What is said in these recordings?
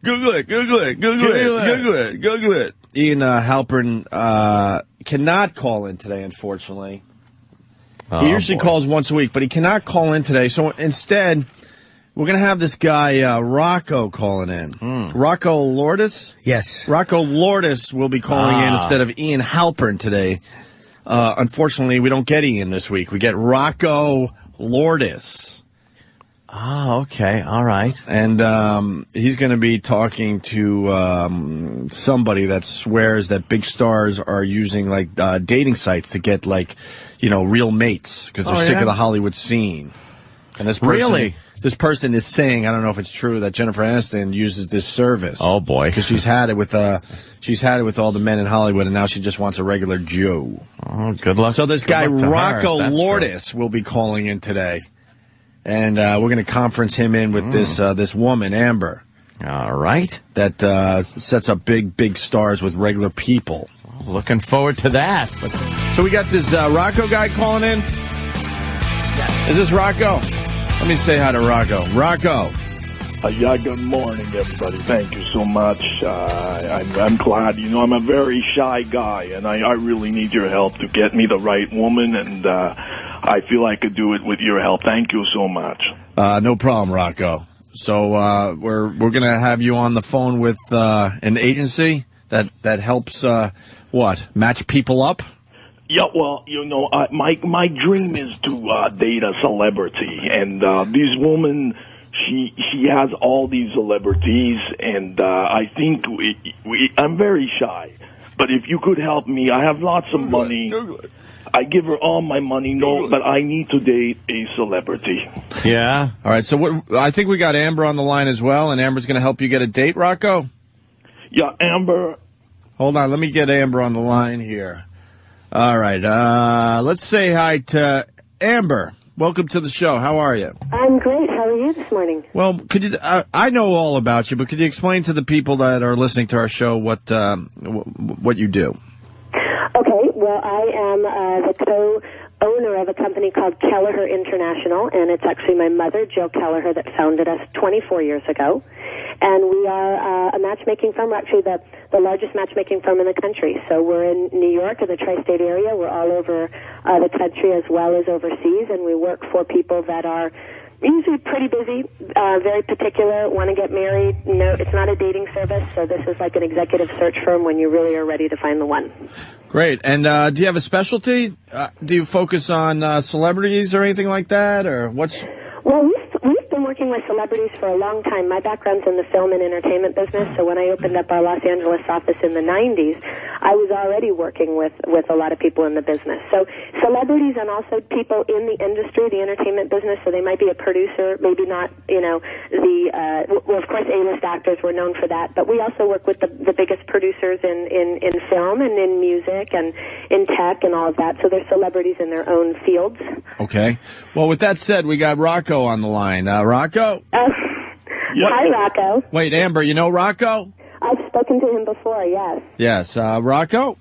Google it. Ian Halperin cannot call in today, unfortunately. He usually calls once a week, but he cannot call in today. So instead, we're going to have this guy, Rocco, calling in. Rocco Lourdes? Yes. Rocco Lourdes will be calling in instead of Ian Halperin today. Unfortunately, we don't get Ian this week. We get Rocco Lourdes. Oh, okay. All right. And he's going to be talking to somebody that swears that big stars are using, like, dating sites to get, like, real mates because they're sick of the Hollywood scene. And this person is saying, I don't know if it's true, that Jennifer Aniston uses this service. Oh boy, because she's had it with all the men in Hollywood, and now she just wants a regular Joe. Oh, good luck. So this guy Rocco Lourdes will be calling in today, and we're going to conference him in with this woman Amber. All right, that sets up big stars with regular people. Looking forward to that. So we got this Rocco guy calling in. Is this Rocco? Let me say hi to Rocco. Rocco. Yeah, good morning, everybody. Thank you so much. I'm glad. I'm a very shy guy, and I really need your help to get me the right woman, and I feel I could do it with your help. Thank you so much. No problem, Rocco. So we're going to have you on the phone with an agency that helps, match people up? Yeah, well, my dream is to date a celebrity, and this woman, she has all these celebrities, and I think I'm very shy. But if you could help me, I have lots of money. I give her all my money, but I need to date a celebrity. Yeah. All right, so I think we got Amber on the line as well, and Amber's going to help you get a date, Rocco? Yeah, Amber. Hold on, let me get Amber on the line here. All right, let's say hi to Amber. Welcome to the show. How are you? I'm great. How are you this morning? Well, could you? I know all about you, but could you explain to the people that are listening to our show what you do? Okay. Well, I am the co-owner of a company called Kelleher International, and it's actually my mother, Jill Kelleher, that founded us 24 years ago. And we are a matchmaking firm. We're actually the largest matchmaking firm in the country. So we're in New York, in the tri-state area. We're all over the country as well as overseas, and we work for people that are usually pretty busy, very particular, want to get married. No, it's not a dating service, so this is like an executive search firm when you really are ready to find the one. Great. And do you have a specialty? Do you focus on celebrities or anything like that, or what's? Well, we've been working with celebrities for a long time. My background's in the film and entertainment business, so when I opened up our Los Angeles office in the 90s, I was already working with a lot of people in the business. So celebrities and also people in the industry, the entertainment business, so they might be a producer, maybe not, well, of course, A-list actors, we're known for that, but we also work with the biggest producers in film and in music and in tech and all of that, so they're celebrities in their own fields. Okay. Well, with that said, we got Rocco on the line. Rocco? Hi, Rocco. Wait, Amber, you know Rocco? I've spoken to him before, yes. Yes. Rocco?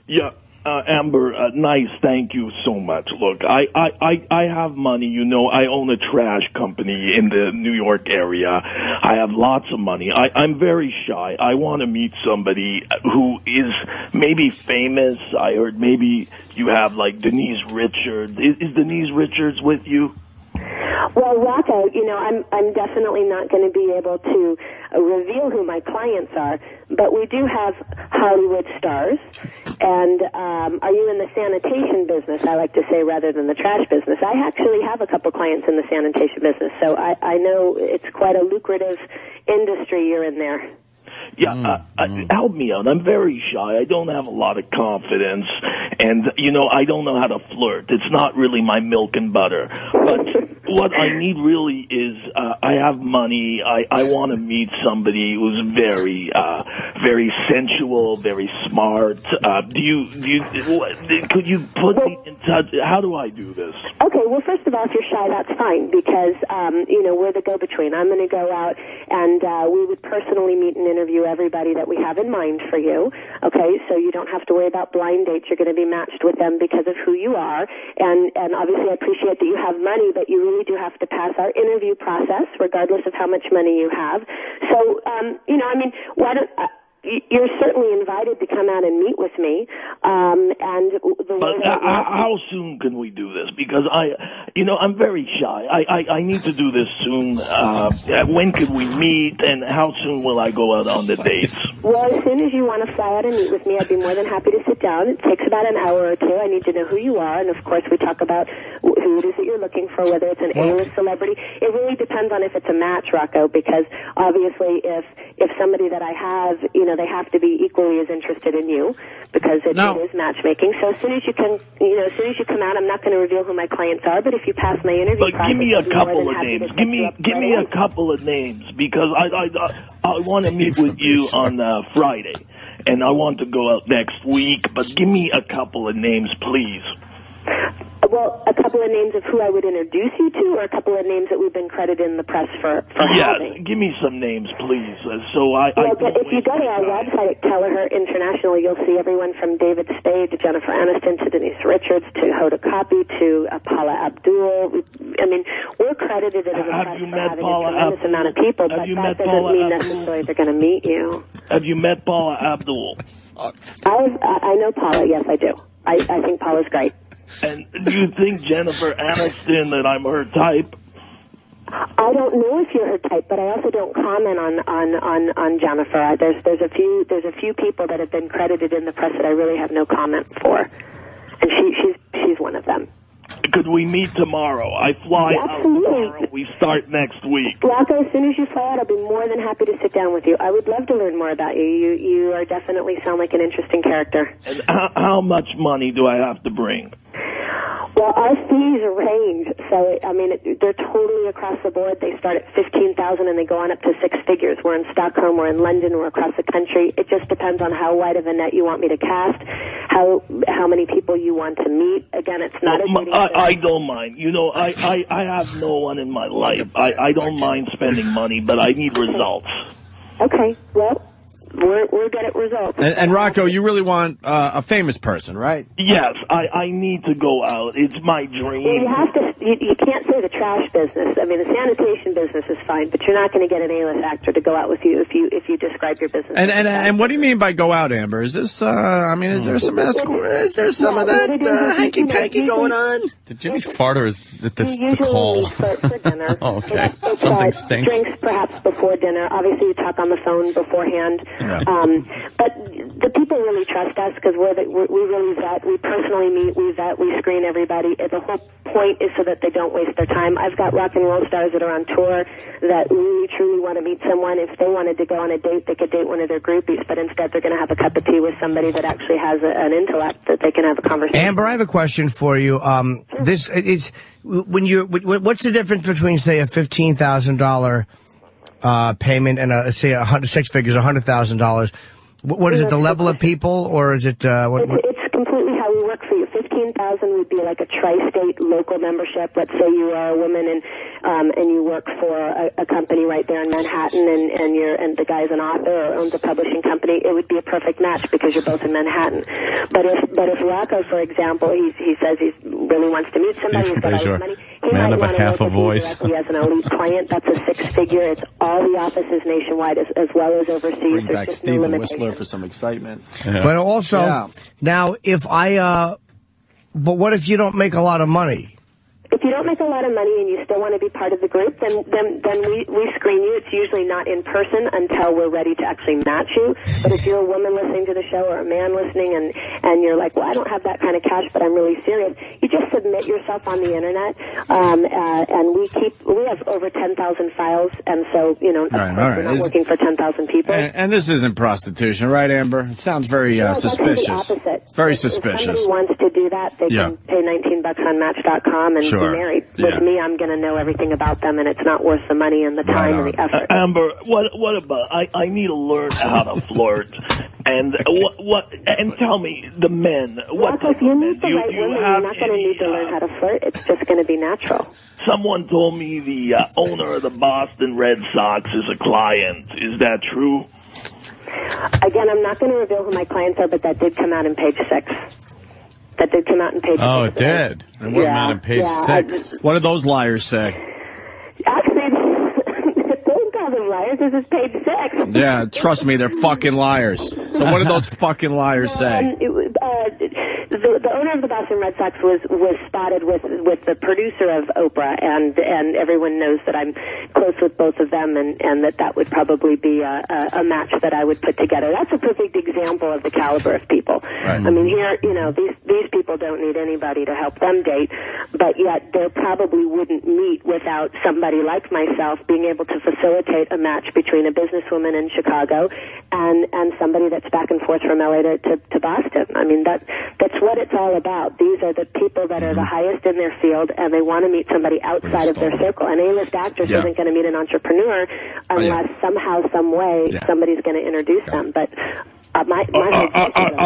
Yeah, Amber, nice, thank you so much. Look, I have money, I own a trash company in the New York area. I have lots of money. I'm very shy. I want to meet somebody who is maybe famous. I heard maybe you have, like, Denise Richards. Is Denise Richards with you? Well, Rocco, I'm definitely not going to be able to reveal who my clients are, but we do have Hollywood stars. And are you in the sanitation business, I like to say, rather than the trash business? I actually have a couple clients in the sanitation business, so I know it's quite a lucrative industry you're in there. Yeah, help me out. I'm very shy. I don't have a lot of confidence, and, I don't know how to flirt. It's not really my milk and butter. But what I need really is I have money. I want to meet somebody who's very very sensual, very smart. Could you put me in touch? How do I do this? Okay, well, first of all, if you're shy, that's fine because, we're the go-between. I'm going to go out and we would personally meet and interview everybody that we have in mind for you. Okay, so you don't have to worry about blind dates. You're going to be matched with them because of who you are. And obviously I appreciate that you have money, but you really do have to pass our interview process regardless of how much money you have. So, why don't... you're certainly invited to come out and meet with me. How soon can we do this? Because I'm very shy. I need to do this soon. When could we meet, and how soon will I go out on the dates? Well, as soon as you want to fly out and meet with me, I'd be more than happy to sit down. It takes about an hour or two. I need to know who you are, and of course we talk about who it is that you're looking for, whether it's an A-list celebrity. It really depends on if it's a match, Rocco, because obviously if somebody that I have, they have to be equally as interested in you because it is matchmaking. So as soon as you come out, I'm not going to reveal who my clients are, but if you pass my interview process, give me a couple of names. Give me a couple of names because I want to meet with you on Friday, and I want to go out next week, but give me a couple of names, please. Well, a couple of names of who I would introduce you to, or a couple of names that we've been credited in the press for having? Give me some names, please. But if you go to our website at Kelleher International, you'll see everyone from David Spade to Jennifer Aniston to Denise Richards to Hoda Kotb to Paula Abdul. We're credited in the press for having a tremendous amount of people, but that doesn't mean necessarily they're going to meet you. Have you met Paula Abdul? I know Paula, yes, I do. I think Paula's great. And do you think Jennifer Aniston that I'm her type? I don't know if you're her type, but I also don't comment on Jennifer. There's a few people that have been credited in the press that I really have no comment for, and she's one of them. Could we meet tomorrow? I fly out tomorrow. We start next week. Rocco, as soon as you fly out, I'll be more than happy to sit down with you. I would love to learn more about you. You are definitely sound like an interesting character. And how much money do I have to bring? Well, our fees range. So, they're totally across the board. They start at $15,000 and they go on up to six figures. We're in Stockholm, we're in London, we're across the country. It just depends on how wide of a net you want me to cast, how many people you want to meet. Again, it's not I don't mind. I have no one in my life. I don't mind spending money, but I need results. Okay, well, we're good at results. And Rocco, you really want a famous person, right? Yes, I need to go out. It's my dream. Well, you have to. You can't say the trash business. The sanitation business is fine, but you're not going to get an A-list actor to go out with you if you describe your business. And what do you mean by go out, Amber? Is this? Is there some of that hanky panky going on? Did Jimmy fart or is it this the call? For dinner. Oh, okay. It's, Something stinks. Drinks perhaps before dinner. Obviously, you talk on the phone beforehand. Yeah. But the people really trust us because we really vet. We personally meet. We vet. We screen everybody. The whole point is so that they don't waste their time. I've got rock and roll stars that are on tour that really truly want to meet someone. If they wanted to go on a date, they could date one of their groupies, but instead they're going to have a cup of tea with somebody that actually has an intellect that they can have a conversation. Amber, I have a question for you. What's the difference between, say, a $15,000 payment and say six figures, $100,000? What is it? The level of people, or is it? It's completely how we work for you. $15,000 would be like a tri-state local membership. Let's say you are a woman and you work for a company right there in Manhattan, and the guy's an author or owns a publishing company. It would be a perfect match because you're both in Manhattan. But if Rocco, for example, he says he really wants to meet somebody, he's got all his money. Man of a half a voice. He has an elite client. That's a six-figure. It's all the offices nationwide as well as overseas. Bring back Steve the Whistler for some excitement. Yeah. But also, now if but what if you don't make a lot of money? If you don't make a lot of money and you still want to be part of the group, then we screen you. It's usually not in person until we're ready to actually match you. But if you're a woman listening to the show or a man listening and you're like, well, I don't have that kind of cash, but I'm really serious, you just submit yourself on the internet. And we have over 10,000 files, and so we're not working for 10,000 people. And this isn't prostitution, right, Amber? It sounds very suspicious. The opposite. Very suspicious. If somebody wants to do that, they can pay $19 on Match.com and be married. With me, I'm going to know everything about them, and it's not worth the money and the time and the effort. Amber, what about? I need to learn how to flirt. And and tell me, the men. What type if you of meet men? the right women, you're not going to need to learn how to flirt. It's just going to be natural. Someone told me the owner of the Boston Red Sox is a client. Is that true? Again, I'm not going to reveal who my clients are, but that did come out in page 6. That did come out in page 6. Oh, it did? And what about in page 6? What did those liars say? Actually, don't call them liars. This is page 6. Yeah, trust me, they're fucking liars. So what did those fucking liars say? The owner of the Boston Red Sox was spotted with the producer of Oprah, and everyone knows that I'm close with both of them, and that would probably be a match that I would put together. That's a perfect example of the caliber of people. Right. I mean, here, these people don't need anybody to help them date, but yet they probably wouldn't meet without somebody like myself being able to facilitate a match between a businesswoman in Chicago and somebody that's back and forth from LA to Boston. I mean, that's what it's all about. These are the people that are the highest in their field, and they want to meet somebody outside of their circle. An A-list actress isn't going to meet an entrepreneur unless somehow, some way, somebody's going to introduce them. But are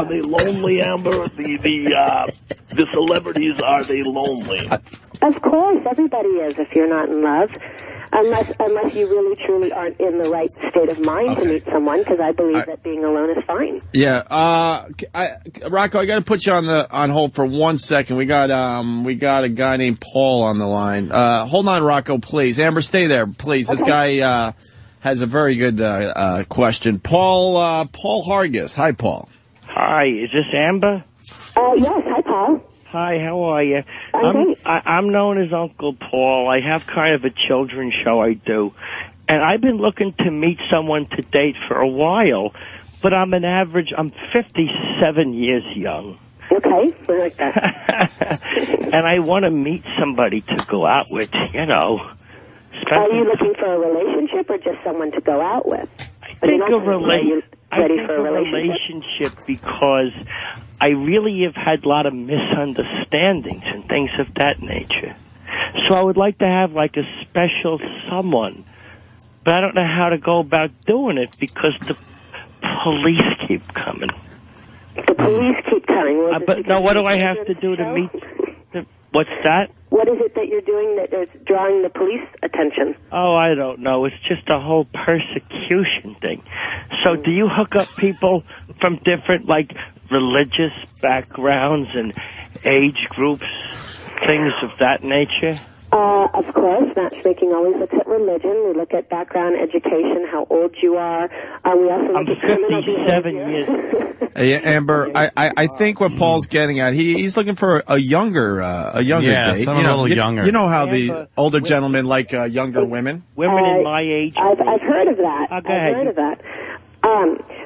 they lonely, Amber? The celebrities, are they lonely? Of course, everybody is if you're not in love. Unless you really, truly aren't in the right state of mind to meet someone, because I believe that being alone is fine. Yeah, Rocco, I got to put you on hold for 1 second. We got a guy named Paul on the line. Hold on, Rocco, please. Amber, stay there, please. This guy has a very good question. Paul Hargis. Hi, Paul. Hi, is this Amber? Yes. Hi, Paul. Hi, how are you? I'm known as Uncle Paul. I have kind of a children's show I do. And I've been looking to meet someone to date for a while, but I'm 57 years young. Okay, I like that. And I want to meet somebody to go out with, Are you looking for a relationship or just someone to go out with? I think a relationship because I really have had a lot of misunderstandings and things of that nature. So I would like to have like a special someone, but I don't know how to go about doing it because the police keep coming. The police keep coming? But no, what do I have to do to meet? What's that? What is it that you're doing that is drawing the police attention? Oh, I don't know. It's just a whole persecution thing. So do you hook up people from different, religious backgrounds and age groups, things of that nature? Of course. Matchmaking always looks at religion. We look at background, education, how old you are. We also look at criminal behavior. Hey, Amber, I think what Paul's getting at, he's looking for a younger date. Someone a little younger. You know how the older gentlemen like younger women? Women in my age. I've heard of that. Go ahead. I've heard of that.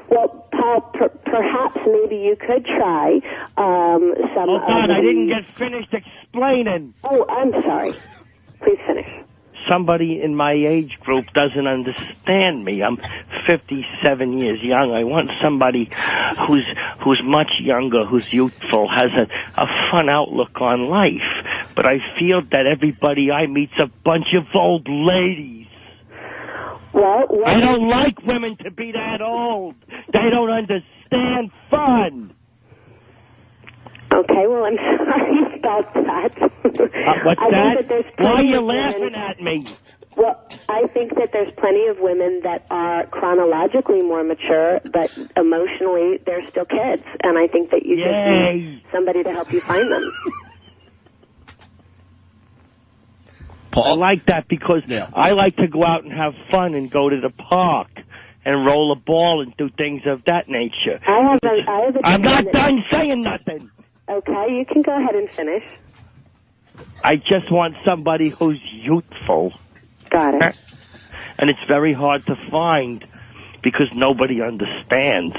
Well, Paul, perhaps maybe you could try some... Hold on, I didn't get finished explaining. Oh, I'm sorry. Please finish. Somebody in my age group doesn't understand me. I'm 57 years young. I want somebody who's much younger, who's youthful, has a fun outlook on life. But I feel that everybody I meet's a bunch of old ladies. Well, I don't like women to be that old. They don't understand fun. Okay, well, I'm sorry about that. What's that? Why are you laughing at me? Well, I think that there's plenty of women that are chronologically more mature, but emotionally they're still kids. And I think that you just need somebody to help you find them. Paul? I like that because I like to go out and have fun and go to the park and roll a ball and do things of that nature. I'm not done saying nothing. Okay, you can go ahead and finish. I just want somebody who's youthful. Got it. And it's very hard to find because nobody understands.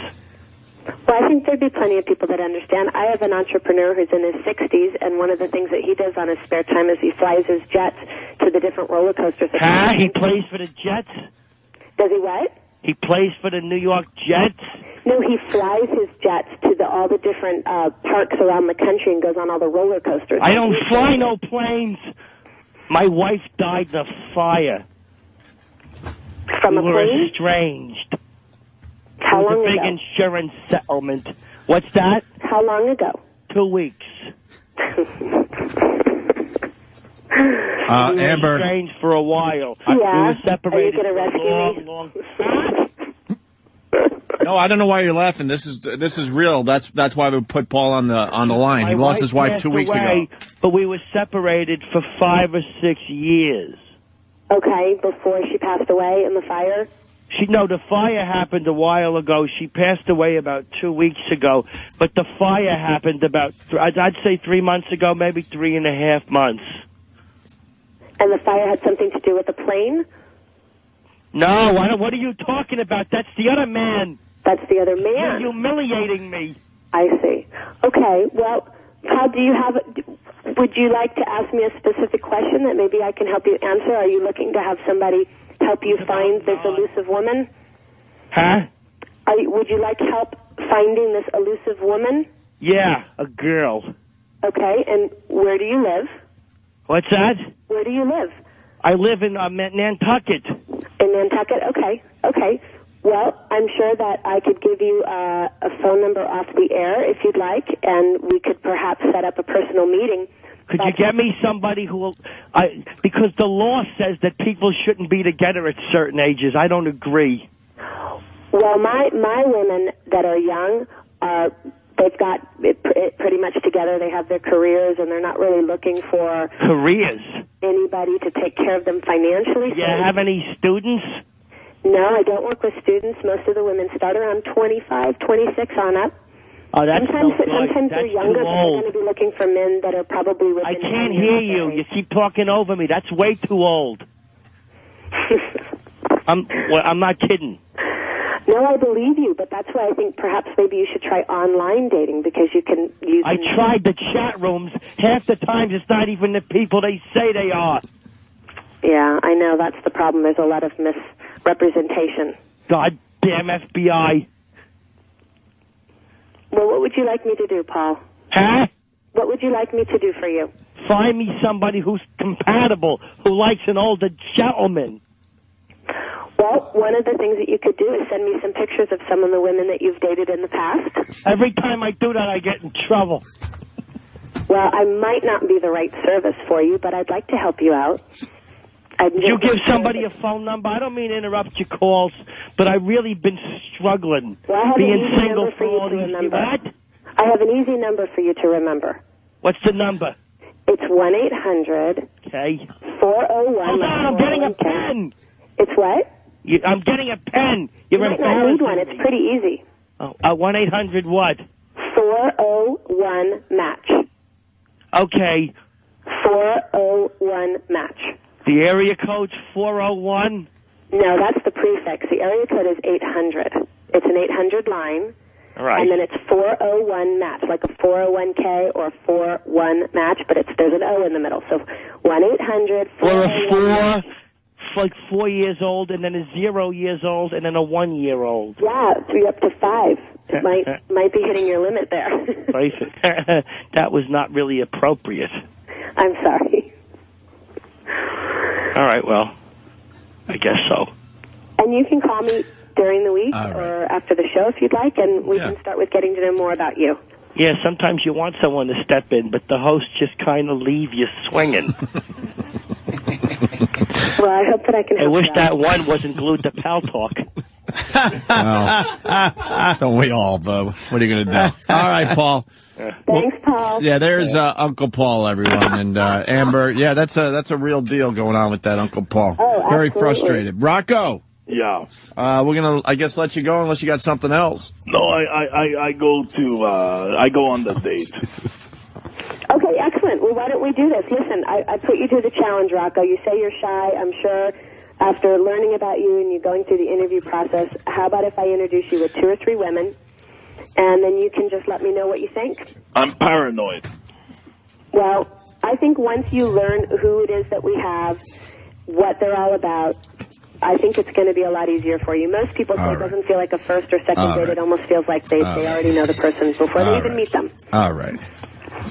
Well, I think there'd be plenty of people that understand. I have an entrepreneur who's in his 60s, and one of the things that he does on his spare time is he flies his jets to the different roller coasters. He plays for the Jets? Does he what? He plays for the New York Jets? No, he flies his jets to all the different parks around the country and goes on all the roller coasters. I don't fly no planes. My wife died in a fire. From a we were plane? estranged. How long ago? It was a big insurance settlement. What's that? How long ago? 2 weeks. Amber. Estranged for a while. Yeah. We were separated. Are you going to rescue me? Long. No, I don't know why you're laughing. This is real. That's why we put Paul on the line. He lost his wife 2 weeks ago. But we were separated for 5 or 6 years. Okay, before she passed away in the fire? The fire happened a while ago. She passed away about 2 weeks ago. But the fire happened about, I'd say 3 months ago, maybe 3.5 months. And the fire had something to do with the plane? No, what are you talking about? That's the other man. That's the other man. You're humiliating me. I see. Okay, well, Paul, would you like to ask me a specific question that maybe I can help you answer? Are you looking to have somebody help you find this elusive woman? Huh? Would you like help finding this elusive woman? Yeah, a girl. Okay, and where do you live? What's that? Where do you live? I live in Nantucket. In Nantucket? Okay. Well, I'm sure that I could give you a phone number off the air if you'd like, and we could perhaps set up a personal meeting. Could you get me somebody who will... because the law says that people shouldn't be together at certain ages. I don't agree. Well, my women that are young, they've got it pretty much together. They have their careers, and they're not really looking for... Careers? Anybody to take care of them financially. Do you have any students? No, I don't work with students. Most of the women start around 25, 26 on up. Oh, that's sometimes they're younger, but they're going to be looking for men that are probably within... I can't hear you. You keep talking over me. That's way too old. I'm not kidding. No, I believe you, but that's why I think perhaps maybe you should try online dating, because you can use... I tried the chat rooms. Half the times it's not even the people they say they are. Yeah, I know. That's the problem. There's a lot of misrepresentation. God damn FBI. Well, what would you like me to do, Paul? Huh? What would you like me to do for you? Find me somebody who's compatible, who likes an older gentleman. Well, one of the things that you could do is send me some pictures of some of the women that you've dated in the past. Every time I do that, I get in trouble. Well, I might not be the right service for you, but I'd like to help you out. Did you give somebody a phone number? I don't mean to interrupt your calls, but I've really been struggling. Well, I have being an easy single number for you to remember. What? I have an easy number for you to remember. What's the number? It's 1-800. Okay. 401. Hold on, I'm getting a pen. It's what? I'm getting a pen. You might not need one. It's pretty easy. Oh, 1-800 what? 401-MATCH. Okay. 401-MATCH. The area code's 401? No, that's the prefix. The area code is 800. It's an 800 line. All right. And then it's 401-MATCH, like a 401k or 41-MATCH, but there's an O in the middle. So 1-800-401. Or a 4, like 4 years old, and then a 0 years old, and then a 1 year old. Yeah, 3 up to 5. It might be hitting your limit there. That was not really appropriate. I'm sorry. All right, well, I guess so. And you can call me during the week or after the show if you'd like, and we can start with getting to know more about you. Yeah, sometimes you want someone to step in, but the host just kind of leave you swinging. Well, I hope that I can help I wish you that out. one wasn't glued to Pal Talk. Well, don't we all, Bub? What are you going to do? All right, Paul. Thanks, Paul. Yeah, there's Uncle Paul, everyone, and Amber. Yeah, that's a real deal going on with that Uncle Paul. Oh, very absolutely. frustrated. Rocco. Yeah. We're gonna, I guess, let you go unless you got something else. No, I go on the date. Okay, excellent. Well, why don't we do this? Listen, I put you to the challenge, Rocco. You say you're shy. I'm sure after learning about you and you going through the interview process, how about if I introduce you with 2 or 3 women, and then you can just let me know what you think? I'm paranoid. Well, I think once you learn who it is that we have, what they're all about, I think it's going to be a lot easier for you. Most people say it doesn't feel like a first or second date. It almost feels like they already know the person before they even meet them. All right.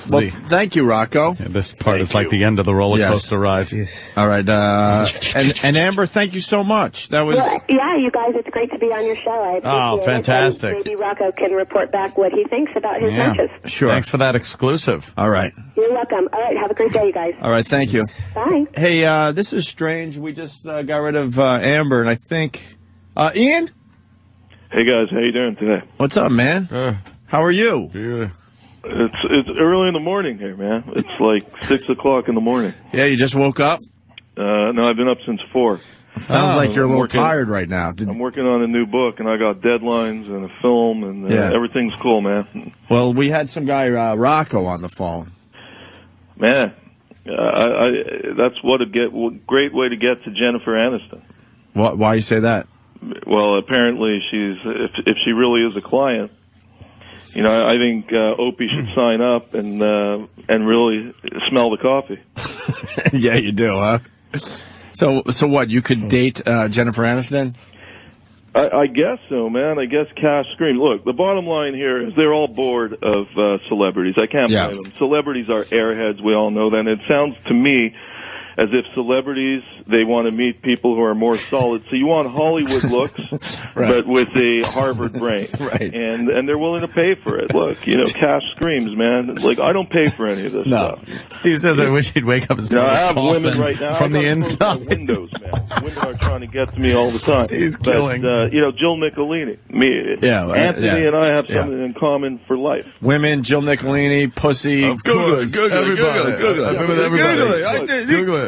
Well, thank you, Rocco. Yeah, this part is like the end of the roller coaster ride. All right. And Amber, thank you so much. That was. Well, yeah, you guys, it's great to be on your show. I appreciate fantastic. it. And maybe Rocco can report back what he thinks about his matches. Sure. Thanks for that exclusive. All right. You're welcome. All right, have a great day, you guys. All right, thank you. Bye. Hey, this is strange. We just got rid of Amber, and I think Ian. Hey guys, how you doing today? What's up, man? How are you? Yeah. It's early in the morning here, man. It's like 6 o'clock in the morning. Yeah, you just woke up? No, I've been up since 4. Sounds like you're a little tired right now. I'm working on a new book, and I got deadlines and a film, and everything's cool, man. Well, we had some guy Rocco on the phone. Man, that's great way to get to Jennifer Aniston. Why you say that? Well, apparently if she really is a client, you know, I think Opie should sign up and really smell the coffee. Yeah, you do, huh? So what? You could date Jennifer Aniston? I guess so, man. I guess cash scream. Look, the bottom line here is they're all bored of celebrities. I can't blame them. Celebrities are airheads. We all know that. And it sounds to me as if celebrities, they want to meet people who are more solid. So you want Hollywood looks, but with a Harvard brain. Right. And they're willing to pay for it. Look, you know, cash screams, man. Like, I don't pay for any of this stuff. Steve says, I wish he'd wake up and smell I have women right now from the inside. Windows, man. Women are trying to get to me all the time. He's killing. You know, Jill Nicolini, me, Anthony and I have something in common for life. Women, Jill Nicolini, pussy. Google it.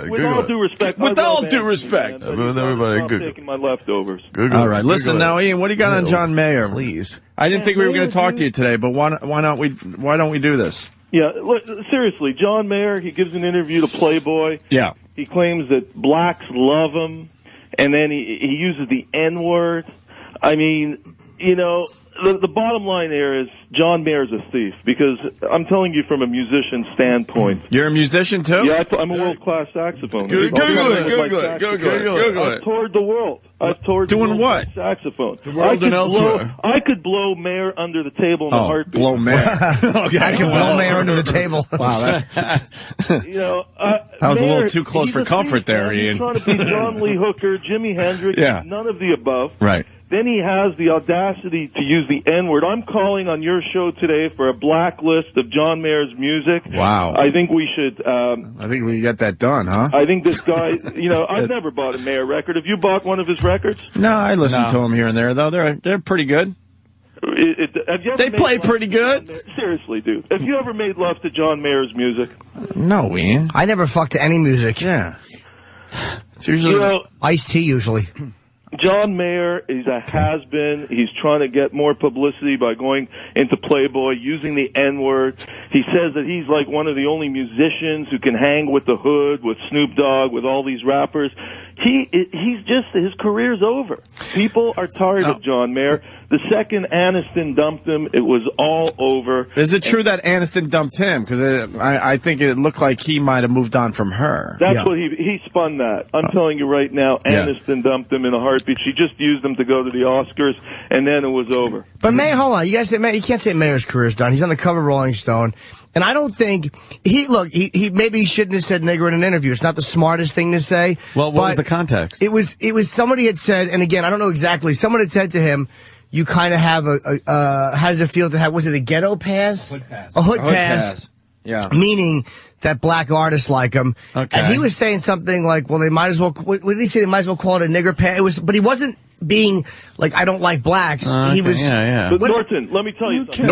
With all due respect. With all due respect. I'm taking my leftovers. All right. Listen now, Ian, what do you got on John Mayer? Please. I didn't think we were going to talk to you today, but why don't we do this? Yeah, look, seriously, John Mayer, he gives an interview to Playboy. Yeah. He claims that blacks love him, and then he uses the N-word. I mean, you know, the bottom line here is John Mayer's a thief, because I'm telling you from a musician standpoint. You're a musician, too? Yeah, I'm a world-class saxophonist. Google it. I've toured the world. Doing what? Saxophone. The world and elsewhere. I could blow Mayer under the table in a heartbeat. Blow Mayer. Okay, I can blow Mayer under the table. Wow, you know, that was Mayer, a little too close for comfort there, Ian. He's trying to be John Lee Hooker, Jimi Hendrix, none of the above. Right. Then he has the audacity to use the N-word. I'm calling on your show today for a blacklist of John Mayer's music. Wow. I think we should... I think we get that done, huh? I think this guy... You know, I've never bought a Mayer record. Have you bought one of his records? No, I listen to him here and there, though. They're pretty good. They play pretty good. Seriously, dude. Have you ever made love to John Mayer's music? No, Ian. I never fucked to any music. Yeah. It's usually Ice-T, usually. John Mayer is a has-been. He's trying to get more publicity by going into Playboy, using the N-word. He says that he's like one of the only musicians who can hang with the Hood, with Snoop Dogg, with all these rappers. He's just, his career's over. People are tired of John Mayer. The second Aniston dumped him, it was all over. Is it true that Aniston dumped him? Because I think it looked like he might have moved on from her. That's what he spun that. I'm telling you right now, Aniston dumped him in a heartbeat. She just used him to go to the Oscars, and then it was over. But Mayer, hold on. You guys say you can't say Mayer's career's done. He's on the cover of Rolling Stone. And I don't think he maybe shouldn't have said nigger in an interview. It's not the smartest thing to say. Well, what was the context? It was somebody had said, and again, I don't know exactly. Someone had said to him, you kind of have how does it feel to have, was it a ghetto pass? Hood pass. A hood pass. Yeah. Meaning that black artists like him. Okay. And he was saying something like, well, they might as well, what did he say? They might as well call it a nigger pass. But he wasn't being like, I don't like blacks. He was. But Norton, let me tell you something.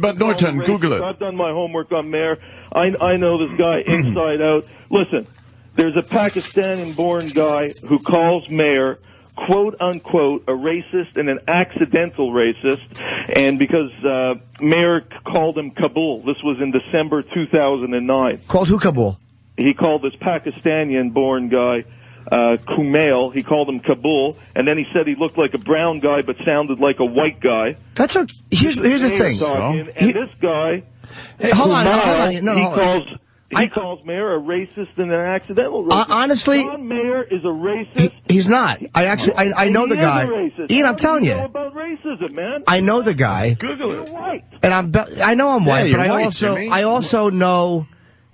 But Norton, Google it. I've done my homework on Mayer. I know this guy inside out. Listen, there's a Pakistani-born guy who calls Mayer, quote unquote, a racist and an accidental racist, and because Mayer called him Kabul. This was in December 2009. Called who Kabul? He called this Pakistani-born guy Kumail. He called him Kabul, and then he said he looked like a brown guy but sounded like a white guy. That's here's the thing. And this guy, hold on. he calls He calls Mayer a racist and an accidental racist. Honestly, John Mayer is a racist. He's not. I know the guy. Ian, I'm telling you. How do you know about racism, man? I know the guy. Google it. You're white. And I know I'm white, but Jimmy. I also know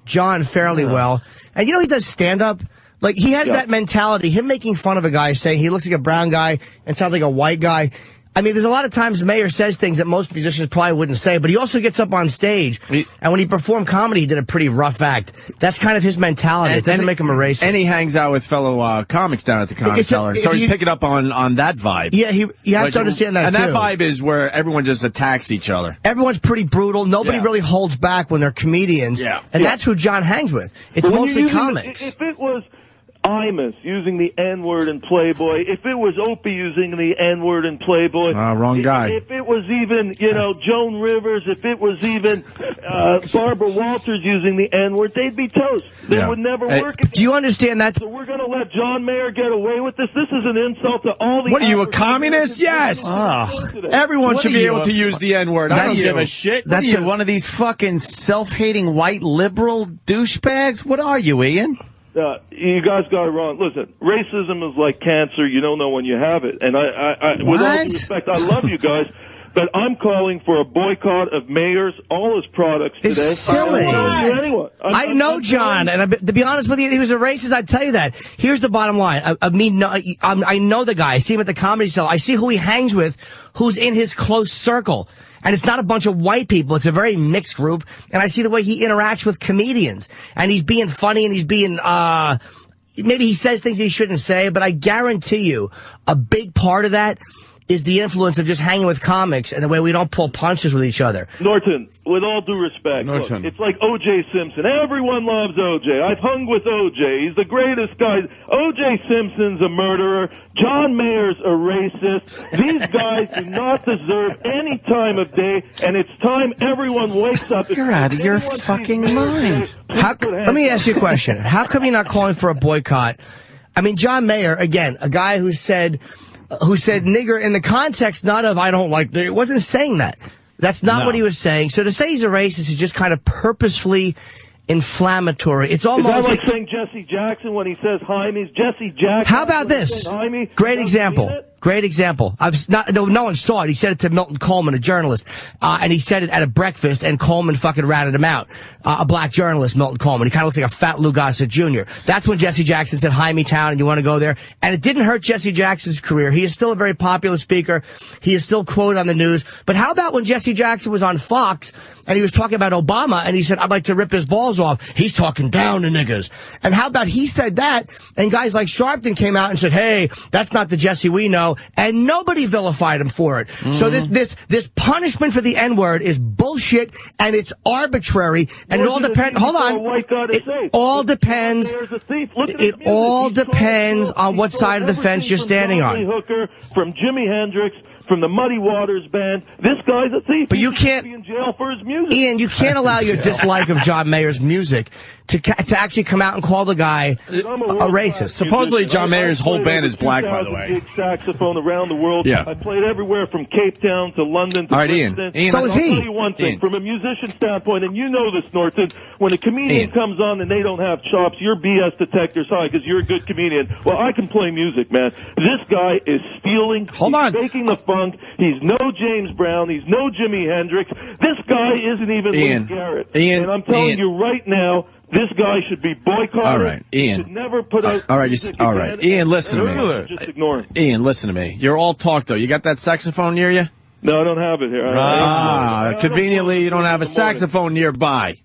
John fairly well. And you know he does stand up. Like he has that mentality. Him making fun of a guy, saying he looks like a brown guy and sounds like a white guy. I mean, there's a lot of times Mayer says things that most musicians probably wouldn't say, but he also gets up on stage, and when he performed comedy, he did a pretty rough act. That's kind of his mentality. It doesn't make him a racist. And he hangs out with fellow comics down at the Comedy Cellar, so he's picking up on that vibe. Yeah, you have to understand that, and too. And that vibe is where everyone just attacks each other. Everyone's pretty brutal. Nobody really holds back when they're comedians. Yeah. And that's who John hangs with. It's mostly comics. If it was Imus using the N-word in Playboy, if it was Opie using the N-word in Playboy, wrong guy. If it was even, Joan Rivers, if it was even Barbara Walters using the N-word, they'd be toast. They would never work again. Do you understand that? So we're going to let John Mayer get away with this? This is an insult to all the... What are you, a communist? Yes. Everyone should be able to use the N-word. I don't give a shit. That's one of these fucking self-hating white liberal douchebags? What are you, Ian? You guys got it wrong. Listen, racism is like cancer. You don't know when you have it. And I with all due respect, I love you guys, but I'm calling for a boycott of Mayer's, all his products today. It's silly. I know John, and to be honest with you, he was a racist. I'd tell you that. Here's the bottom line. I know the guy. I see him at the Comedy Cellar. I see who he hangs with, who's in his close circle. And it's not a bunch of white people. It's a very mixed group. And I see the way he interacts with comedians. And he's being funny and he's being, maybe he says things he shouldn't say, but I guarantee you a big part of that is the influence of just hanging with comics and the way we don't pull punches with each other. Norton, with all due respect, look, it's like O.J. Simpson. Everyone loves O.J. I've hung with O.J. He's the greatest guy. O.J. Simpson's a murderer. John Mayer's a racist. These guys do not deserve any time of day, and it's time everyone wakes up. You're out of your fucking mind. Let me ask you a question. How come you're not calling for a boycott? I mean, John Mayer, again, a guy who said nigger in the context not of I don't like, it wasn't saying that. That's not what he was saying. So to say he's a racist is just kind of purposefully inflammatory. It's almost... Is that like saying Jesse Jackson when he says Jaime's Jesse Jackson? How about this? Great example. Great example. No one saw it. He said it to Milton Coleman, a journalist, and he said it at a breakfast, and Coleman fucking ratted him out. A black journalist, Milton Coleman. He kind of looks like a fat Lou Gossett Jr. That's when Jesse Jackson said, Jaime Town, and you want to go there. And it didn't hurt Jesse Jackson's career. He is still a very popular speaker. He is still quoted on the news. But how about when Jesse Jackson was on Fox, and he was talking about Obama, and he said, I'd like to rip his balls off. He's talking down to niggas. And how about he said that, and guys like Sharpton came out and said, hey, that's not the Jesse we know. And nobody vilified him for it. So this punishment for the N-word is bullshit, and it's arbitrary, and it all depends. Hold on. It all depends. It all depends on what side of the fence you're standing on. Hooker, from Jimi Hendrix, from the Muddy Waters band. This guy's a thief. But you can't be in jail for his music. Ian, you can't allow your dislike of John Mayer's music to actually come out and call the guy a racist. Supposedly John Mayer's whole band is black, by the way. Gig saxophone around the world. Yeah. I played everywhere from Cape Town to London to Princeton. Ian, so is he. I'll tell you one thing, from a musician standpoint, and you know this, Norton, when a comedian comes on and they don't have chops, your BS detector's high because you're a good comedian. Well, I can play music, man. This guy is stealing. He's faking the funk. He's no James Brown. He's no Jimi Hendrix. This guy isn't even Lee Garrett. And I'm telling you right now, this guy should be boycotted. All right, Ian. Should never put out. All right, Ian, listen to me. Just ignore him. Ian, listen to me. You're all talk, though. You got that saxophone near you? No, I don't have it here. Conveniently, you don't have a saxophone nearby.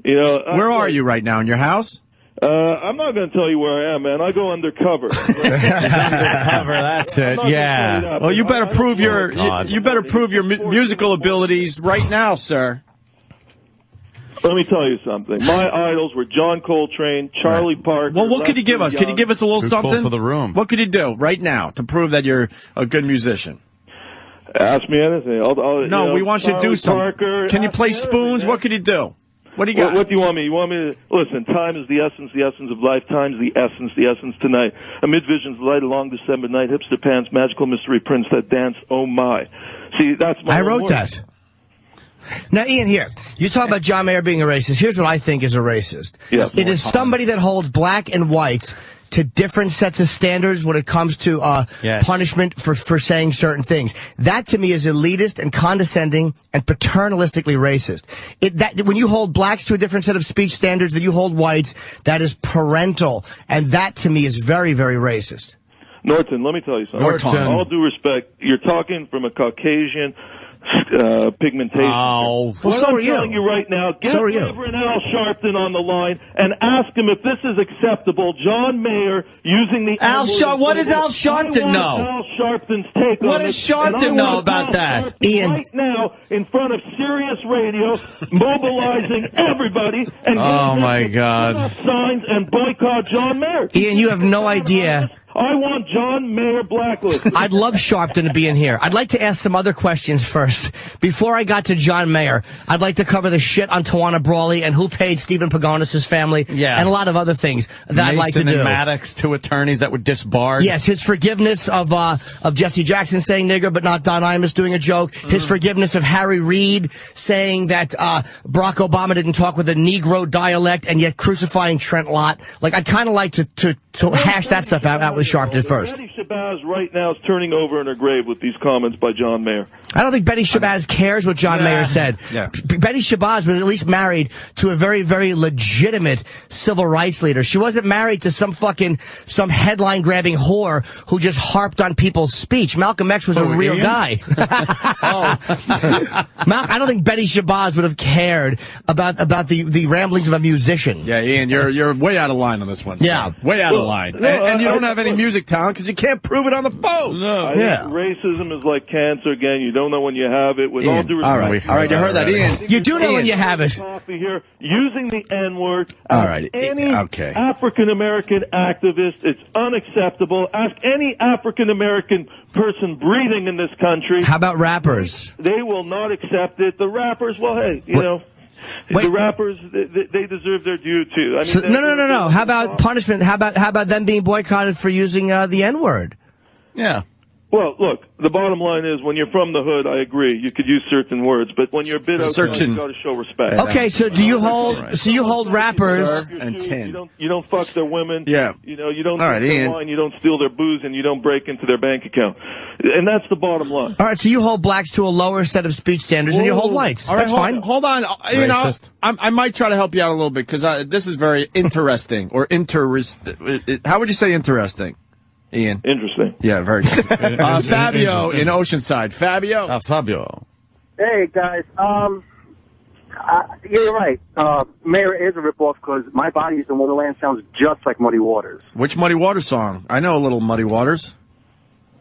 You know, where are you right now? In your house? I'm not going to tell you where I am, man. I go undercover. Undercover, that's it. Yeah. Well, you better prove your musical abilities right now, sir. Let me tell you something. My idols were John Coltrane, Charlie Parker. Well, what could you give us? Could you give us a little something? For the room. What could you do right now to prove that you're a good musician? Ask me anything. We want you to do something. Can you play spoons? What could you do? What do you got? What do you want me? You want me to listen? Time is the essence of life. Time is the essence tonight. Amid visions, light along December night. Hipster pants, magical mystery prince that dance. Oh my! See, that's my. I wrote that. Now, Ian, here, you talk about John Mayer being a racist. Here's what I think is a racist. Yes. It is somebody that holds black and whites to different sets of standards when it comes to punishment for saying certain things. That, to me, is elitist and condescending and paternalistically racist. When you hold blacks to a different set of speech standards than you hold whites, that is parental. And that, to me, is very, very racist. Norton, let me tell you something. Norton. All due respect, you're talking from a Caucasian pigmentation. Oh, well, so are you. I'm telling you right now, get Reverend Al Sharpton on the line and ask him if this is acceptable. John Mayer using the what does Al Sharpton know? Al Sharpton's take what on does it, Sharpton know about that? Ian, right now in front of Sirius Radio, mobilizing everybody and oh my God, put up signs and boycott John Mayer. Ian, you have no idea. I want John Mayer blacklisted. I'd love Sharpton to be in here. I'd like to ask some other questions first. Before I got to John Mayer, I'd like to cover the shit on Tawana Brawley and who paid Stephen Pagonis' family and a lot of other things that I'd like to do. Mason and Maddox, two attorneys that were disbarred. Yes, his forgiveness of Jesse Jackson saying nigger but not Don Imus doing a joke. His forgiveness of Harry Reid saying that Barack Obama didn't talk with a Negro dialect and yet crucifying Trent Lott. Like, I'd kind of like to hash that stuff out with Sharpton first. Betty Shabazz right now is turning over in her grave with these comments by John Mayer. I don't think Betty Shabazz cares what John Mayer said. Yeah. Betty Shabazz was at least married to a very, very legitimate civil rights leader. She wasn't married to some headline-grabbing whore who just harped on people's speech. Malcolm X was a real guy. I don't think Betty Shabazz would have cared about the ramblings of a musician. Yeah, Ian, you're way out of line on this one. Yeah. Way out of line. And you don't have any music talent because you can't prove it on the phone. No. I think racism is like cancer again. You don't know when you have it. With Ian, all due respect. all right, you heard that, Ian. You do know when you have it. Here, using the N-word. All right. Any okay. African-American activist, it's unacceptable. Ask any African-American person breathing in this country. How about rappers? They will not accept it. The rappers, well, hey, you know. The rappers, they deserve their due too. I mean, no. How about punishment? How about them being boycotted for using the N-word? Yeah. Well, look, the bottom line is when you're from the hood, I agree. You could use certain words, but when you're a bit outside, you got to show respect. Okay, so do you hold? So you hold rappers and 10. You don't fuck their women. Yeah. You know, you don't drink their wine. You don't steal their booze, and you don't break into their bank account. And that's the bottom line. All right, so you hold blacks to a lower set of speech standards than you hold whites. All right, that's fine. Hold on. You know, I might try to help you out a little bit because this is very interesting or how would you say interesting? Ian. Interesting. Yeah, very good. Fabio in Oceanside. Fabio. Fabio. Hey, guys. You're right. Mayor is a ripoff because My Body is in Wonderland sounds just like Muddy Waters. Which Muddy Waters song? I know a little Muddy Waters.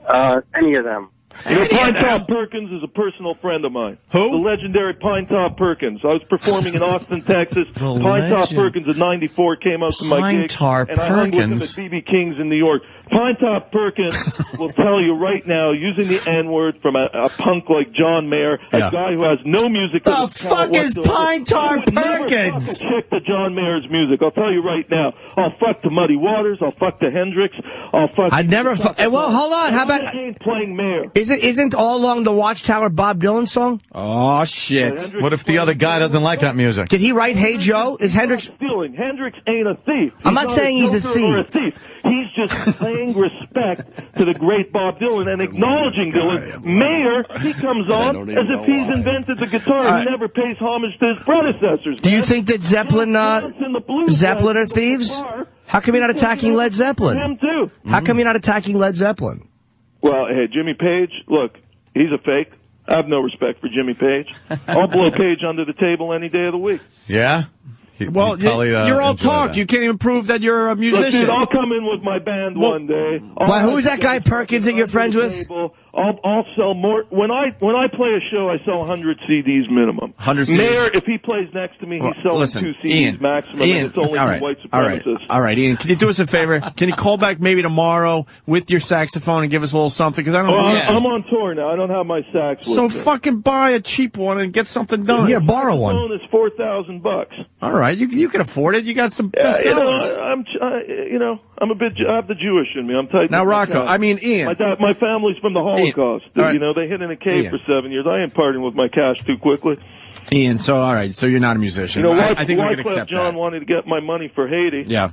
Any of them. You know, Pine Top Perkins is a personal friend of mine. Who? The legendary Pine Top Perkins. I was performing in Austin, Texas. Pine Top Perkins in '94 came out to my gig, and I hung with him at BB King's in New York. Pine Top Perkins will tell you right now, using the N-word from a punk like John Mayer, a guy who has no music. The fuck is Pine Top Perkins? Never check to John Mayer's music. I'll tell you right now. I'll fuck to Muddy Waters. I'll fuck to Hendrix. I'll fuck. I'd never. Well, hold on. How about playing Mayer? Isn't All Along the Watchtower Bob Dylan song? Oh shit! What if the other guy doesn't like that music? Did he write Hey Joe? Is Hendrix stealing? Hendrix ain't a thief. I'm not saying he's a thief. He's just paying respect to the great Bob Dylan and acknowledging Dylan. Mayer, he comes on as if he's invented the guitar. He never pays homage to his predecessors. Do you think that Zeppelin are thieves? How come you're not attacking Led Zeppelin? Him too. How come you're not attacking Led Zeppelin? Well, hey, Jimmy Page, look, he's a fake. I have no respect for Jimmy Page. I'll blow Page under the table any day of the week. Yeah? Well, you're all talk. You can't even prove that you're a musician. Look, dude, I'll come in with my band one day. Who's that guy Perkins that you're friends with? I'll sell more. When I play a show, I sell 100 CDs minimum. 100 CDs. Mayor, if he plays next to me, he's selling 2 CDs Ian, maximum. And it's only white supremacists. All right, Ian. Can you do us a favor? Can you call back maybe tomorrow with your saxophone and give us a little something? Because I don't. I'm on tour now. I don't have my sax. So fucking buy a cheap one and get something done. Yeah, borrow one. The phone is $4,000. All right, you can afford it. You got some. Yeah, I'm a bit. I have the Jewish in me. I'm tight. Now, Rocco, I mean, Ian. My family's from the Holocaust. Right. You know, they hid in a cave for 7 years. I ain't partying with my cash too quickly. Ian, so all right, so you're not a musician. You know, I think we can accept John that. wanted to get my money for Haiti. Yeah.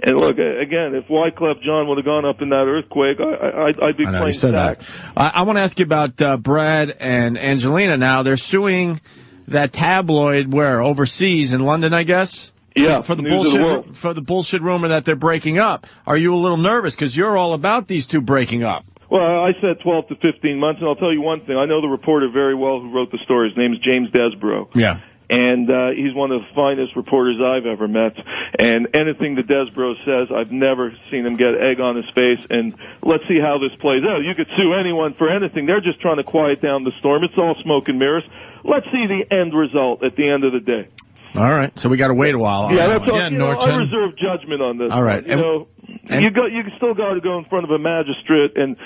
And look, again, if Wyclef John would have gone up in that earthquake, I'd be playing sax. I want to ask you about Brad and Angelina now. They're suing that tabloid overseas in London, I guess? Yeah, for the bullshit rumor that they're breaking up. Are you a little nervous because you're all about these two breaking up? Well, I said 12 to 15 months, and I'll tell you one thing. I know the reporter very well who wrote the story. His name is James Desborough. Yeah. And he's one of the finest reporters I've ever met. And anything that Desborough says, I've never seen him get egg on his face. And let's see how this plays out. You could sue anyone for anything. They're just trying to quiet down the storm. It's all smoke and mirrors. Let's see the end result at the end of the day. All right, so we got to wait a while. Yeah, that's all. I reserve judgment on this. All right, you still got to go in front of a magistrate and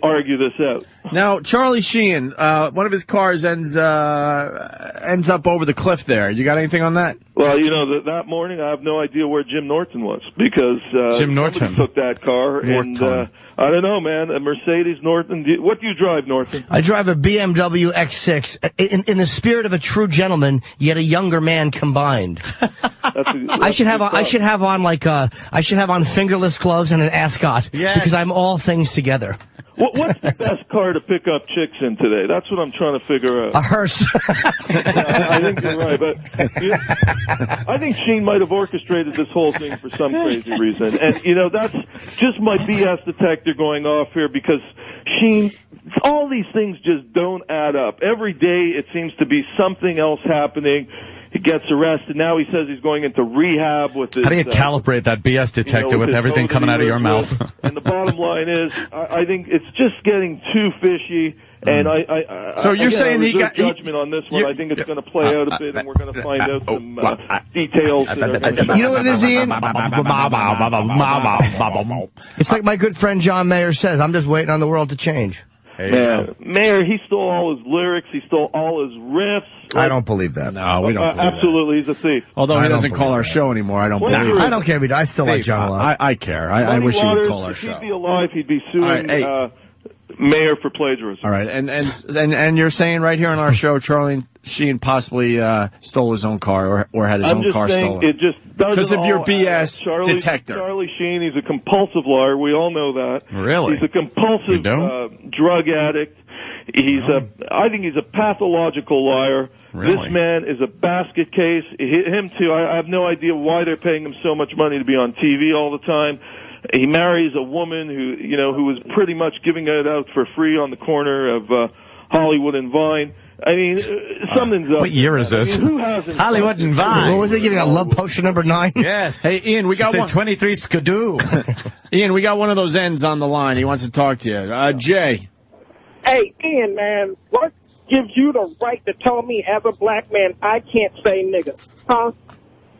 argue this out. Now, Charlie Sheen, one of his cars ends up over the cliff there. You got anything on that? Well, that morning I have no idea where Jim Norton was because Jim Norton took that car and I don't know, man. A Mercedes Norton. What do you drive, Norton? I drive a BMW X6. In the spirit of a true gentleman, yet a younger man combined. I should have on fingerless gloves and an ascot because I'm all things together. What's the best car to pick up chicks in today? That's what I'm trying to figure out. A hearse. I think you're right, but I think Sheen might have orchestrated this whole thing for some crazy reason. And, that's just my BS detector going off here because Sheen, all these things just don't add up. Every day it seems to be something else happening. He gets arrested. Now he says he's going into rehab with his... How do you calibrate that BS detector with everything coming out of your mouth? And the bottom line is, I think it's just getting too fishy. And so you're saying he got judgment on this one. I think it's going to play out a bit, and we're going to find out some details. You know what it is, Ian? It's like my good friend John Mayer says. I'm just waiting on the world to change. Yeah, Mayer, he stole all his lyrics. He stole all his riffs. I don't believe that. No, we don't believe absolutely, he's a thief. Although he doesn't call our show anymore, I don't believe it. I don't care. I still like John a lot. I care. I wish he would call our show. If he'd be alive, he'd be suing Mayer for plagiarism. All right, and you're saying right here on our show, Charlie Sheen possibly stole his own car or had his own car stolen. It just doesn't because of your BS detector. Charlie Sheen, he's a compulsive liar. We all know that. Really? He's a compulsive drug addict. I think he's a pathological liar. Really? This man is a basket case. Him too. I have no idea why they're paying him so much money to be on TV all the time. He marries a woman who was pretty much giving it out for free on the corner of Hollywood and Vine. I mean, something's up. What year is this? I mean, who hasn't? Hollywood and Vine. What was they giving out? Love potion number 9? Yes. Hey, Ian, we got 23 Skidoo. Ian, we got one of those ends on the line. He wants to talk to you. Jay. Hey, Ian, man, what gives you the right to tell me as a black man I can't say nigga? Huh?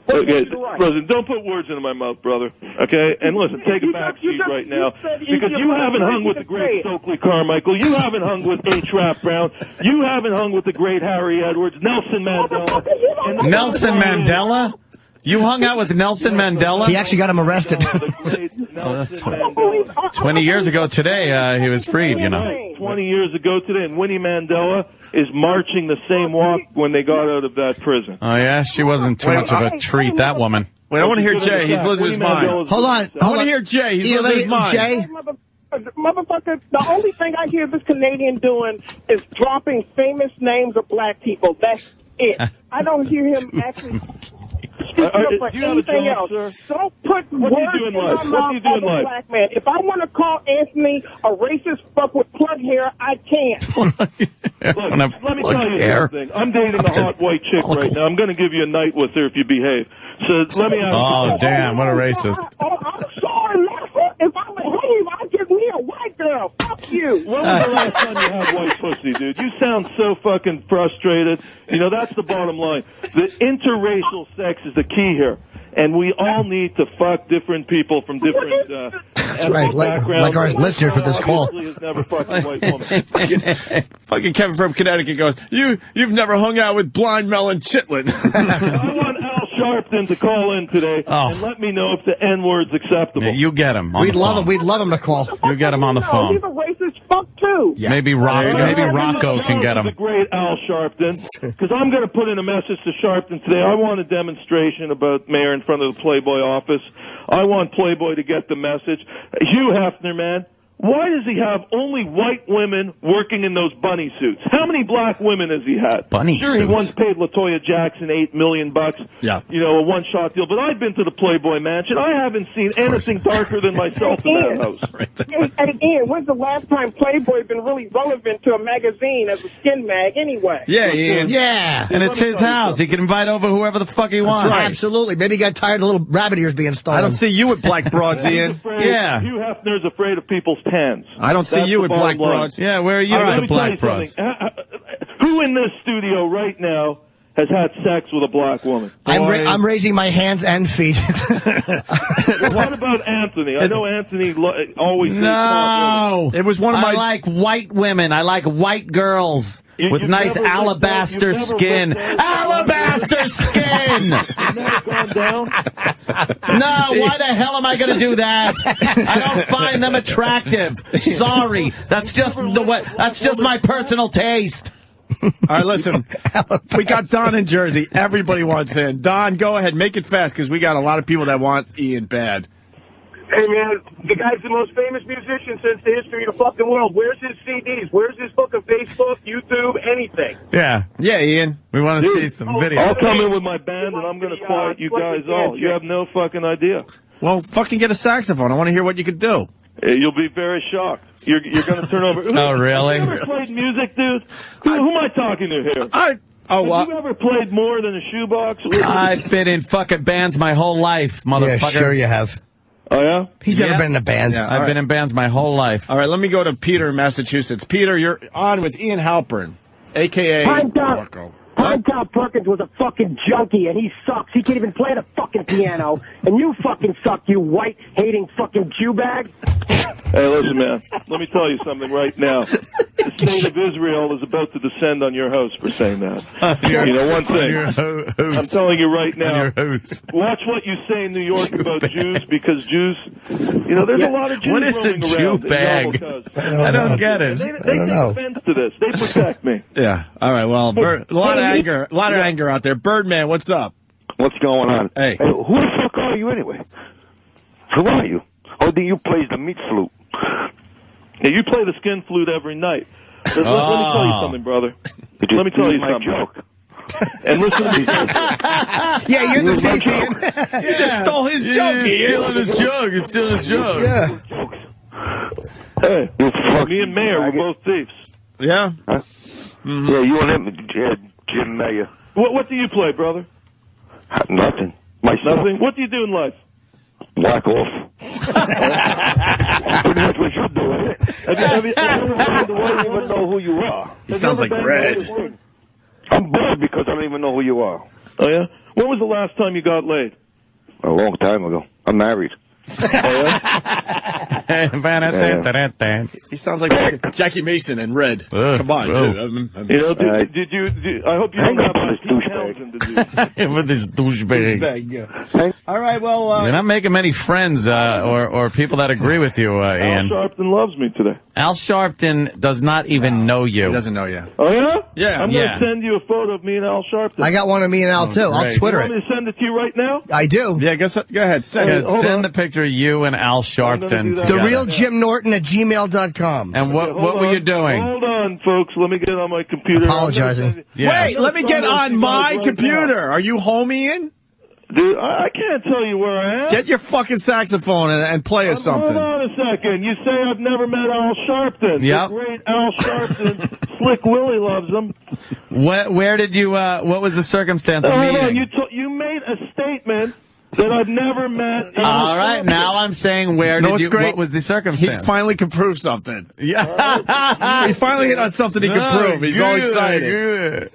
Okay, listen, don't put words into my mouth, brother. Okay? And listen, take a back seat right now. Because you haven't hung with the great Stokely Carmichael. You haven't hung with H. Brown. You haven't hung with the great Harry Edwards, Nelson Mandela. Nelson Mandela? You hung out with Nelson Mandela? He actually got him arrested. 20 years ago today, he was freed, 20 years ago today, and Winnie Mandela is marching the same walk when they got out of that prison. Oh, yeah? She wasn't too much of a treat, that woman. Wait, I want to hear Jay. He's losing his mind. Hold on. I want to hear Jay. He's losing his mind. Jay? Motherfucker, the only thing I hear this Canadian doing is dropping famous names of black people. That's it. I don't hear him actually speaking up for anything else. Sir? Don't put words in my mouth as a black man. If I want to call Anthony a racist fuck with plug hair, I can. Look, let me tell you something. I'm dating a hot white chick right now. I'm going to give you a night with her if you behave. So let me ask you. Oh, damn, what a racist. I'm sorry, Lassa. If I behave, I'll give me a white girl. Fuck you. When was the last time you had white pussy, dude? You sound so fucking frustrated. That's the bottom line. The interracial sex is the key here. And we all need to fuck different people from different ethnic backgrounds. Like our listener for this call. Has never fucked a white woman. Fucking Kevin from Connecticut goes, You've never hung out with blind Mel and Chitlin. I want Al Sharpton to call in today and let me know if the N-word's acceptable. Yeah, you get him. We'd love him. We'd love him to call. You get him on the phone. He's a racist fuck too. Yeah. Maybe Rocco can get him. The great Al Sharpton, because I'm going to put in a message to Sharpton today. I want a demonstration about Mayor in front of the Playboy office. I want Playboy to get the message. Hugh Hefner, man. Why does he have only white women working in those bunny suits? How many black women has he had? Bunny suits. He once paid LaToya Jackson $8 million. Yeah. You know, a one-shot deal. But I've been to the Playboy Mansion. I haven't seen anything darker than myself in that house. And Ian, when's the last time Playboy been really relevant to a magazine as a skin mag anyway? Yeah, Ian. Yeah. And it's his house. He can invite over whoever the fuck he wants. That's right. Absolutely. Maybe he got tired of little rabbit ears being stolen. I don't see you with black broads, Ian. Yeah. Hugh Hefner's afraid of people's hands. I don't see you with black broads. Yeah, where are you with black broads? Who in this studio right now has had sex with a black woman? I'm raising my hands and feet. What about Anthony? I know Anthony always says No. It was one of my... I like white women. I like white girls. With nice alabaster skin. Alabaster skin! You've never gone down? No, why the hell am I going to do that? I don't find them attractive. Sorry. That's just my personal taste. All right, listen. We got Don in Jersey. Everybody wants in. Don, go ahead. Make it fast, because we got a lot of people that want Ian bad. Hey, man, the guy's the most famous musician since the history of the fucking world. Where's his CDs? Where's his fucking Facebook, YouTube, anything? Yeah. Yeah, Ian. We want to see some video. I'll come in with my band, and I'm going to quiet you guys all. You have no fucking idea. Well, fucking get a saxophone. I want to hear what you could do. You'll be very shocked. You're going to turn over. Oh, really? Have you ever played music, dude? Who am I talking to here? Have you ever played more than a shoebox? I've been in fucking bands my whole life, motherfucker. Yeah, sure you have. Oh, yeah? He's never been in a band. Yeah, I've been in bands my whole life. All right, let me go to Peter in Massachusetts. Peter, you're on with Ian Halperin, a.k.a. Marco. Tom Perkins was a fucking junkie, and he sucks. He can't even play the fucking piano. And you fucking suck, you white-hating fucking Jew bag. Hey, listen, man. Let me tell you something right now. The state of Israel is about to descend on your house for saying that. You know one thing. I'm telling you right now. Watch what you say in New York about Jews, because Jews, you know, there's a lot of Jews what is roaming a Jew around. bag? I don't get it. They take offense to this. They protect me. Yeah. All right. Well, a lot of anger out there. Birdman, what's up? What's going on? Hey. Who the fuck are you anyway? Who are you? Oh, do you play the meat flute? Yeah, you play the skin flute every night. Let me tell you something, brother. Let me tell you something. Joke. And listen to me. Yeah, you're the thief, Ian. You just stole his joke, Ian. He's stealing his joke. Yeah. Hey, me and Mayor, we're both thieves. Yeah? Huh? Mm-hmm. Yeah, you and him, Jim Mayer. What do you play, brother? Nothing. Nothing? What do you do in life? Whack off. Pretty much what you do, isn't it? Have you ever don't even know who you are? He sounds like Red. I'm bored because I don't even know who you are. Oh, yeah? When was the last time you got laid? A long time ago. I'm married. Oh, yeah? He sounds like Jackie Mason and Red. Come on. You know, did you I hope you don't have much Townsend to do. With this douchebag. Yeah. All right, well... You're not making many friends or people that agree with you, Ian. Al Sharpton loves me today. Al Sharpton does not even know you. He doesn't know you. Oh, yeah? Yeah. I'm going to send you a photo of me and Al Sharpton. I got one of me and Al, too. I'll Twitter it. You want me to send it to you right now? I do. Yeah, go ahead. Send the picture of you and Al Sharpton. The real Jim Norton at gmail.com. And what were you doing? Hold on, folks. Let me get on my computer. Apologizing. Wait, let me get on my computer. Are you home, Ian? Dude, I can't tell you where I am. Get your fucking saxophone and play us something. Hold on a second. You say I've never met Al Sharpton. Yep. The great Al Sharpton. Slick Willie loves him. Where did you, what was the circumstance of meeting? You made a statement that I've never met. All right, now I'm saying what was the circumstance? He finally can prove something. Yeah. He finally hit on something he can prove. He's all excited. Good.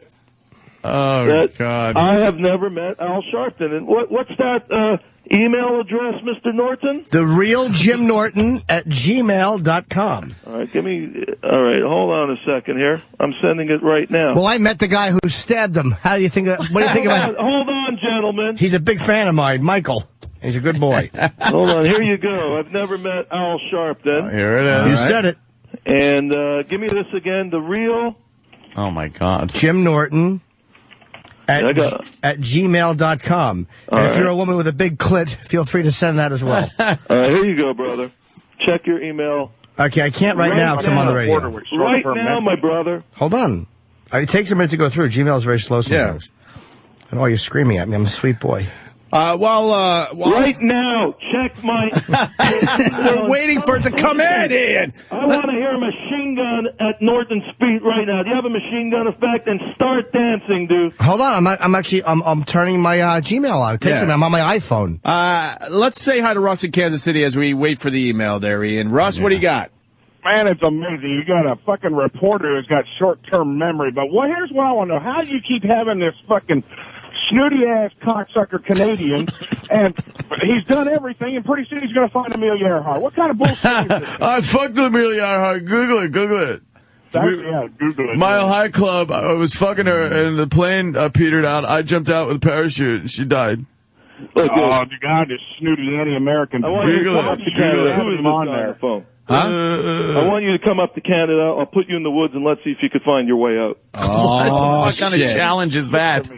Oh, God. I have never met Al Sharpton. And what's that email address, Mr. Norton? The real Jim Norton at gmail.com. All right, hold on a second here. I'm sending it right now. Well, I met the guy who stabbed him. What do you think about... Hold on, on, gentlemen. He's a big fan of mine, Michael. He's a good boy. Hold on, here you go. I've never met Al Sharpton. Here it is. You said it. And give me this again, the real... Oh, my God. Jim Norton at gmail.com. And if you're a woman with a big clit, feel free to send that as well. All right, here you go, brother. Check your email. Okay, I can't right now because I'm on the radio. Right now, my brother. Hold on. It takes a minute to go through. Gmail is very slow sometimes. And you're screaming at me. I'm a sweet boy. Right now, check my... We're waiting for it to come in, Ian. I want to hear a machine gun at Norton's feet right now. Do you have a machine gun effect? And start dancing, dude. Hold on. I'm turning my Gmail on. It takes a minute. I'm on my iPhone. Let's say hi to Russ in Kansas City as we wait for the email there, Ian. Russ, what do you got? Man, it's amazing. You got a fucking reporter who's got short-term memory. But here's what I want to know. How do you keep having this fucking snooty-ass cocksucker Canadian, and he's done everything, and pretty soon he's going to find Amelia Earhart? What kind of bullshit is this? I fucked Amelia Earhart. Google it. Google it. Google it. Mile High Club. I was fucking her, and the plane petered out. I jumped out with a parachute, and she died. Oh, God, this snooty anti-American. I want you to come up to Canada. Who is this on the phone? Huh? I want you to come up to Canada. I'll put you in the woods, and let's see if you could find your way out. What kind of challenge is that?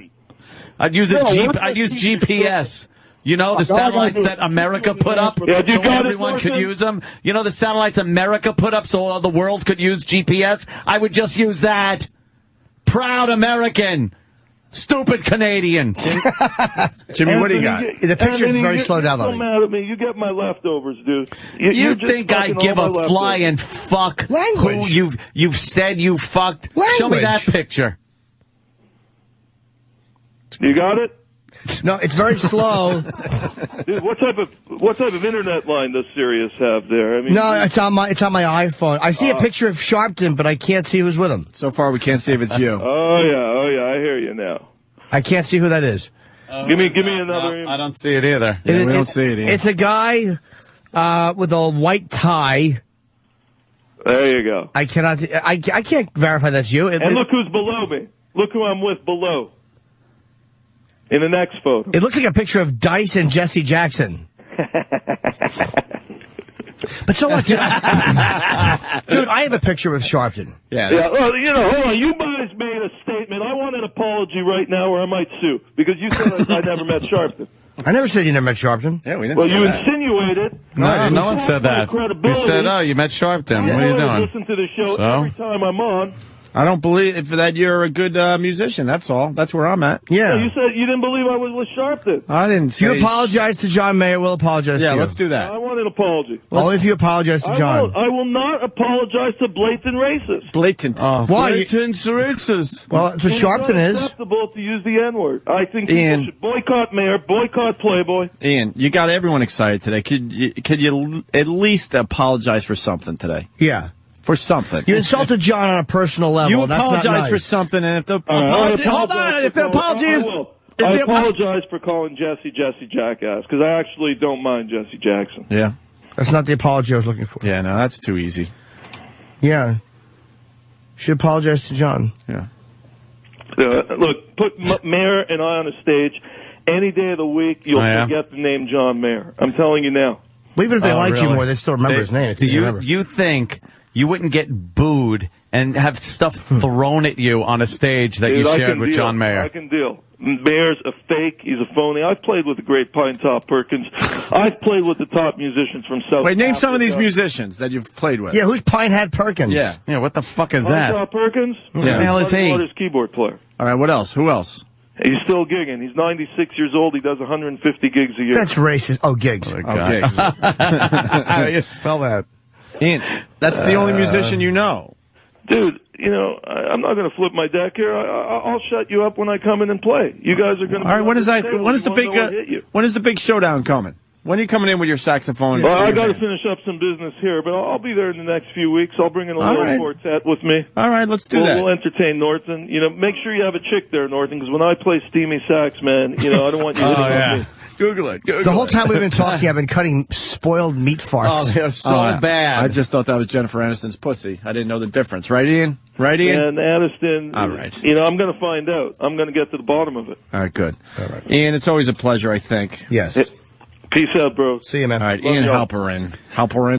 I'd use GPS. You know, the satellites that America put up so everyone could use them? You know, the satellites America put up so all the world could use GPS? I would just use that. Proud American. Stupid Canadian. Jimmy, what do you got? The picture's very slow down on me. Mad at me. You get my leftovers, dude. You think I give a flying fuck Language. who you've said you fucked? Language. Show me that picture. You got it? No, it's very slow. Dude, what type of internet line does Sirius have there? I mean, No, it's on my iPhone. I see a picture of Sharpton, but I can't see who's with him. So far, we can't see if it's you. Oh yeah, I hear you now. I can't see who that is. Give me another. I don't see it either. Yeah, we don't see it either. It's a guy with a white tie. There you go. I cannot. I can't verify that's you. And look who's below me. Look who I'm with below. In the next photo. It looks like a picture of Dice and Jesse Jackson. But so what? Dude, I have a picture with Sharpton. Yeah. Well, hold on. You guys made a statement. I want an apology right now, or I might sue because you said I never met Sharpton. I never said you never met Sharpton. Yeah, we didn't. Well, you insinuated. No one said that. You said, you met Sharpton. What are you doing? Listen to the show every time I'm on. I don't believe that you're a good musician. That's all. That's where I'm at. Yeah. Well, you said you didn't believe I was with Sharpton. I didn't say... You apologize to John Mayer. We'll apologize to you. Yeah, let's do that. I want an apology. Only if you apologize to John. I will not apologize to blatant racists. Blatant. Why? Blatant racist. Well, that's what Sharpton is. It's acceptable to use the N-word. I think people should boycott Mayor, boycott Playboy. Ian, you got everyone excited today. Could you at least apologize for something today? Yeah. For something. You insulted John on a personal level. You That's apologize not nice. for something, and if the apology... Hold on, if the apology is... I apologize for calling Jesse Jackass, because I actually don't mind Jesse Jackson. Yeah. That's not the apology I was looking for. Yeah, no, that's too easy. Yeah. You should apologize to John. Yeah. Look, put Mayor and I on a stage any day of the week, you'll forget the name John Mayer. I'm telling you now. Well, even if they liked you more, they still remember his name. It's easy to remember. You think you wouldn't get booed and have stuff thrown at you on a stage that you shared with John Mayer? I can deal. Mayer's a fake. He's a phony. I've played with the great Pine Top Perkins. I've played with the top musicians from South Wait, name Africa. some of these musicians that you've played with. Yeah, who's Pine Hat Perkins? Yeah, what the fuck is Pine that? Top Perkins? What the hell is he? Waters keyboard player. All right, what else? Who else? He's still gigging. He's 96 years old. He does 150 gigs a year. That's racist. Oh, gigs. Oh, gigs. How do you spell that? Ian, that's the only musician you know. Dude, you know, I'm not going to flip my deck here. I'll shut you up when I come in and play. You guys are going to. All right, when is the big showdown coming? When are you coming in with your saxophone? Well, I got to finish up some business here, but I'll be there in the next few weeks. I'll bring in a little quartet with me. All right, let's do that. We'll entertain Norton. You know, make sure you have a chick there, Norton, because when I play steamy sax, man, you know, I don't want you hitting on me. Google it. The whole time we've been talking, I've been cutting spoiled meat farts. Oh, they're so bad. I just thought that was Jennifer Aniston's pussy. I didn't know the difference. Right, Ian? Right, Ian? And Aniston, all right. You know, I'm going to find out. I'm going to get to the bottom of it. All right, good. All right. Ian, it's always a pleasure, I think. Yes. Peace out, bro. See you, man. All right, Love Ian y'all. Halperin. Halperin.